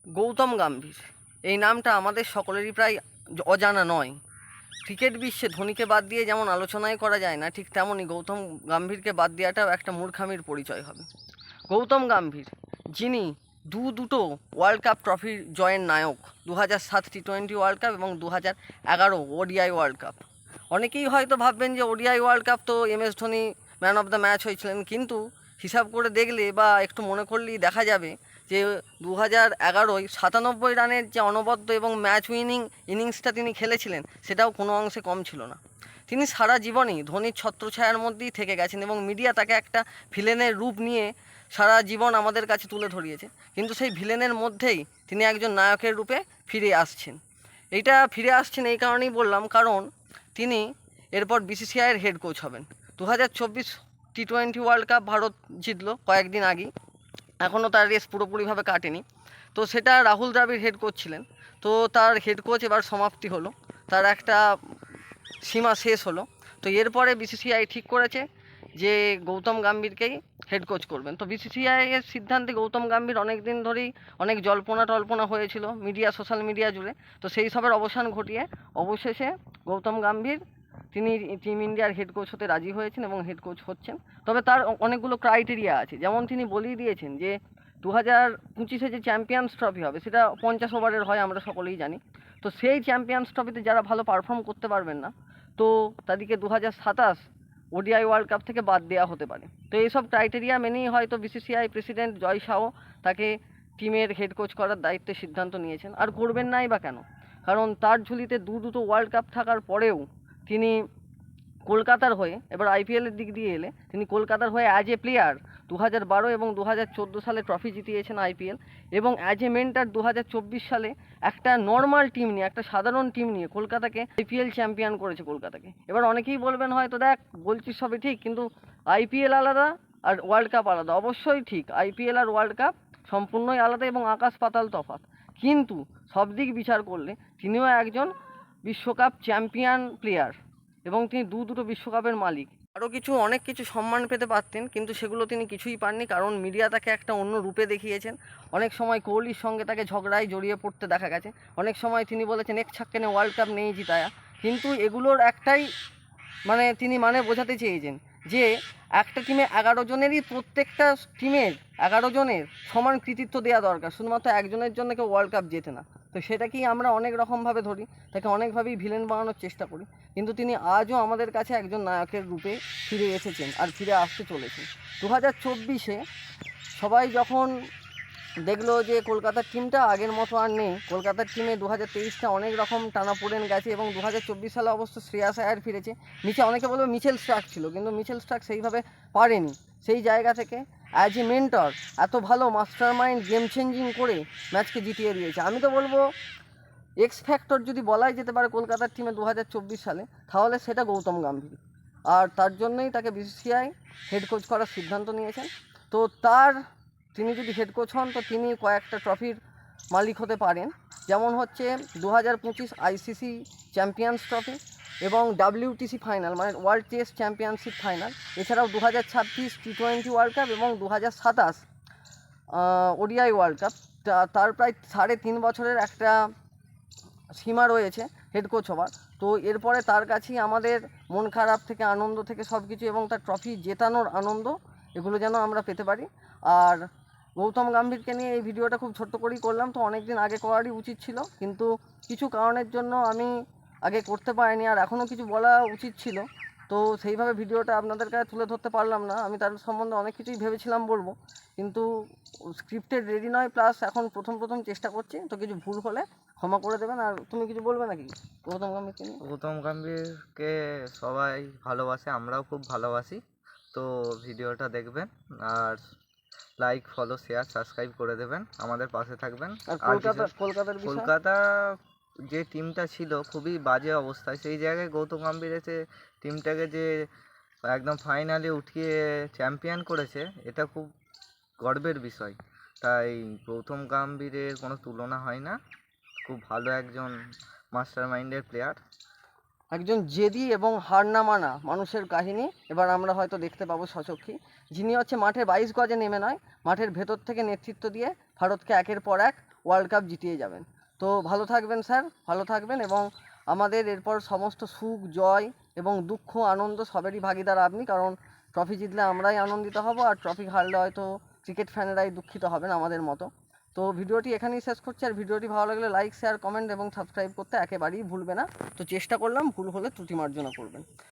গৌতম গম্ভীর এই নামটা আমাদের সকলেরই প্রায় অজানা নয়। ক্রিকেট বিশ্বে ধোনিকে বাদ দিয়ে যেমন আলোচনাই করা যায় না, ঠিক তেমনই গৌতম গম্ভীরকে বাদ দেওয়াটাও একটা মূর্খামির পরিচয় হবে। গৌতম গম্ভীর, যিনি দুটো ওয়ার্ল্ড কাপ ট্রফির জয়ের নায়ক, 2007 টি20 ওয়ার্ল্ড কাপ এবং 2011 ওডিআই ওয়ার্ল্ড কাপ। অনেকেই হয়তো ভাববেন যে ওডিআই ওয়ার্ল্ড কাপ তো MS Dhoni man of the match হয়েছিলেন, কিন্তু হিসাব করে দেখলে বা একটু মনে করলেই দেখা যাবে যে 2011-য় 97 রানের যে অনবদ্য এবং ম্যাচ উইনিং ইনিংসটা তিনি খেলেছিলেন, সেটাও কোনো অংশে কম ছিল না। তিনি সারা জীবনই ধোনির ছত্রছায়ার মধ্যেই থেকে গেছেন এবং মিডিয়া তাকে একটা ভিলেনের রূপ নিয়ে সারা জীবন আমাদের কাছে তুলে ধরিয়েছে, কিন্তু সেই ভিলেনের মধ্যেই তিনি একজন নায়কের রূপে ফিরে আসছেন। এইটা ফিরে আসছেন এই কারণেই বললাম, কারণ তিনি এরপর BCCIয়ের হেড কোচ হবেন। 2024 টি20 ওয়ার্ল্ড কাপ ভারত জিতলো কয়েকদিন আগেই, এখনও তার রেস পুরোপুরিভাবে কাটেনি। তো সেটা রাহুল দ্রাবিড় হেড কোচ ছিলেন। তো তার হেড কোচ এবার সমাপ্তি হলো, তার একটা সীমা শেষ হলো। তো এরপরে BCCI ঠিক করেছে যে গৌতম গম্ভীরকেই হেড কোচ করবেন। তো BCCI-এর সিদ্ধান্তে গৌতম গম্ভীর অনেক দিন ধরেই অনেক জল্পনা হয়েছিল মিডিয়া, সোশ্যাল মিডিয়া জুড়ে। তো সেই সবের অবসান ঘটিয়ে অবশেষে গৌতম গম্ভীর তিনি টিম ইন্ডিয়ার হেড কোচ হতে রাজি হয়েছেন এবং হেড কোচ হচ্ছেন। তবে তার অনেকগুলো ক্রাইটেরিয়া আছে, যেমন তিনি বলেই দিয়েছেন যে 2025-এ যে চ্যাম্পিয়ন্স ট্রফি হবে সেটা 50 ওভারের হয়, আমরা সকলেই জানি। তো সেই চ্যাম্পিয়ন্স ট্রফিতে যারা ভালো পারফর্ম করতে পারবেন না, তো তাদেরকে 2027 ওডিআই ওয়ার্ল্ড কাপ থেকে বাদ দেওয়া হতে পারে। তো এইসব ক্রাইটেরিয়া মেনেই হয়তো BCCI প্রেসিডেন্ট জয় শাহ তাকে টিমের হেড কোচ করার দায়িত্বের সিদ্ধান্ত নিয়েছেন। আর করবেন নাই বা কেন, কারণ তার ঝুলিতে দুটো ওয়ার্ল্ড কাপ থাকার পরেও তিনি কলকাতার হয়ে, এবার IPL-এর দিক দিয়ে এলে, তিনি কলকাতার হয়ে অ্যাজ এ প্লেয়ার 2012 এবং 2014 সালে ট্রফি জিতিয়েছেন IPL, এবং অ্যাজ এ মেন্টার 2024 সালে একটা নর্মাল টিম নিয়ে, একটা সাধারণ টিম নিয়ে কলকাতাকে IPL চ্যাম্পিয়ন করেছে কলকাতাকে। এবার অনেকেই বলবেন হয়তো, দেখ বলছিস সবই ঠিক, কিন্তু IPL আলাদা আর ওয়ার্ল্ড কাপ আলাদা। অবশ্যই ঠিক, IPL আর ওয়ার্ল্ড কাপ সম্পূর্ণই আলাদা এবং আকাশ পাতাল তফাৎ, কিন্তু সব দিক বিচার করলে তিনিও একজন বিশ্বকাপ চ্যাম্পিয়ন প্লেয়ার এবং তিনি দুটো বিশ্বকাপের মালিক। আরও অনেক কিছু সম্মান পেতে পারতেন, কিন্তু সেগুলো তিনি কিছুই পাননি, কারণ মিডিয়া তাকে একটা অন্য রূপে দেখিয়েছেন। অনেক সময় কোহলির সঙ্গে তাকে ঝগড়ায় জড়িয়ে পড়তে দেখা গেছে, অনেক সময় তিনি বলেছেন এক ছক্কে নে ওয়ার্ল্ড কাপ নেই জিতায়া। কিন্তু এগুলোর একটাই তিনি বোঝাতে চেয়েছেন যে একটা টিমে 11 জনেরই, প্রত্যেকটা টিমের 11 জনের সমান কৃতিত্ব দেওয়া দরকার, শুধুমাত্র একজনের জন্য কেউ ওয়ার্ল্ড কাপ জেতে না। তো সেটাকেই আমরা অনেক রকমভাবে ধরি, তাকে অনেকভাবেই ভিলেন বানানোর চেষ্টা করি, কিন্তু তিনি আজও আমাদের কাছে একজন নায়কের রূপে ফিরে এসেছেন আর ফিরে আসতে চলেছেন। 2024-এ সবাই যখন দেখলো যে কলকাতার টিমটা আগের মতো আর নেই, কলকাতার টিমে 2023টা অনেক রকম টানাপোড়েন গেছে এবং 2024 সালে অবশ্য শ্রেয়াস আয়ার ফিরেছে। নিচে অনেকে বলবে মিচেল স্টার্ক ছিল, কিন্তু মিচেল স্টার্ক সেইভাবে পারেনি। সেই জায়গা থেকে অ্যাজ এ মেন্টর এত ভালো মাস্টার মাইন্ড গেম চেঞ্জিং করে ম্যাচকে জিতিয়ে দিয়েছে। আমি তো বলবো এক্স ফ্যাক্টর যদি বলাই যেতে পারে কলকাতার টিমে 2024 সালে, তাহলে সেটা গৌতম গম্ভীর। আর তার জন্যই তাকে BCCI হেড কোচ করার সিদ্ধান্ত নিয়েছেন। তো তিনি যদি হেড কোচ হন, তো তিনি কয়েকটা ট্রফির মালিক হতে পারেন, যেমন হচ্ছে 2025 ICC চ্যাম্পিয়ন্স ট্রফি এবং WTC ফাইনাল, মানে ওয়ার্ল্ড টেস্ট চ্যাম্পিয়নশিপ ফাইনাল। এছাড়াও 2026 টি20 ওয়ার্ল্ড কাপ এবং 2027 ওডিআই ওয়ার্ল্ড কাপ। তার প্রায় 3.5 বছরের একটা সীমা রয়েছে হেড কোচ হওয়ার। তো এরপরে তার কাছেই আমাদের মন খারাপ থেকে আনন্দ থেকে সব কিছু, এবং তার ট্রফি জেতানোর আনন্দ, এগুলো যেন আমরা পেতে পারি। আর গৌতম গম্ভীরকে নিয়ে এই ভিডিওটা খুব ছোট্ট করেই করলাম, তো অনেক দিন আগে করারই উচিত ছিল, কিন্তু কিছু কারণের জন্য আমি আগে করতে পারিনি, আর এখনও কিছু বলা উচিত ছিল, তো সেইভাবে ভিডিওটা আপনাদের কাছে তুলে ধরতে পারলাম না। আমি তার সম্বন্ধে অনেক কিছুই ভেবেছিলাম বলবো, কিন্তু স্ক্রিপ্টেড রেডি নয়, প্লাস এখন প্রথম চেষ্টা করছি, তো কিছু ভুল হলে ক্ষমা করে দেবেন। আর তুমি কিছু বলবে নাকি গৌতম গম্ভীরকে নিয়ে? গৌতম গম্ভীরকে সবাই ভালোবাসে, আমরাও খুব ভালোবাসি। তো ভিডিওটা দেখবেন আর লাইক, ফলো, শেয়ার, সাবস্ক্রাইব করে দেবেন, আমাদের পাশে থাকবেন। আর কলকাতার বিষয়, কলকাতা যে টিমটা ছিল খুবই বাজে অবস্থায়, সেই জায়গায় গৌতম গম্ভীর এসে টিমটাকে যে একদম ফাইনালে উঠিয়ে চ্যাম্পিয়ন করেছে, এটা খুব গর্বের বিষয়। তাই গৌতম গম্ভীরের কোনো তুলনা হয় না, খুব ভালো একজন মাস্টার মাইন্ডের প্লেয়ার, একজন জেদি এবং হার না মানা মানুষের কাহিনী এবার আমরা হয়তো দেখতে পাবো সচক্ষে, যিনি হচ্ছে মাঠে 22 গজে নেমে নয়, মাঠের ভেতর থেকে নেতৃত্ব দিয়ে ভারতকে একের পর এক ওয়ার্ল্ড কাপ জিতিয়ে যাবেন। তো ভালো থাকবেন স্যার, ভালো থাকবেন, এবং আমাদের এরপর সমস্ত সুখ, জয় এবং দুঃখ, আনন্দ সবেরই ভাগিদার আপনি, কারণ ট্রফি জিতলে আমরাই আনন্দিত হব, আর ট্রফি হারলে হয়তো ক্রিকেট ফ্যানেরাই দুঃখিত হবেন আমাদের মতো। তো ভিডিওটি এখানেই শেষ করছি, আর ভিডিওটি ভালো লাগলে লাইক, শেয়ার, কমেন্ট এবং সাবস্ক্রাইব করতে একেবারেই ভুলবে না। তো চেষ্টা করলাম, ভুল হলে ত্রুটি মার্জনা করবেন।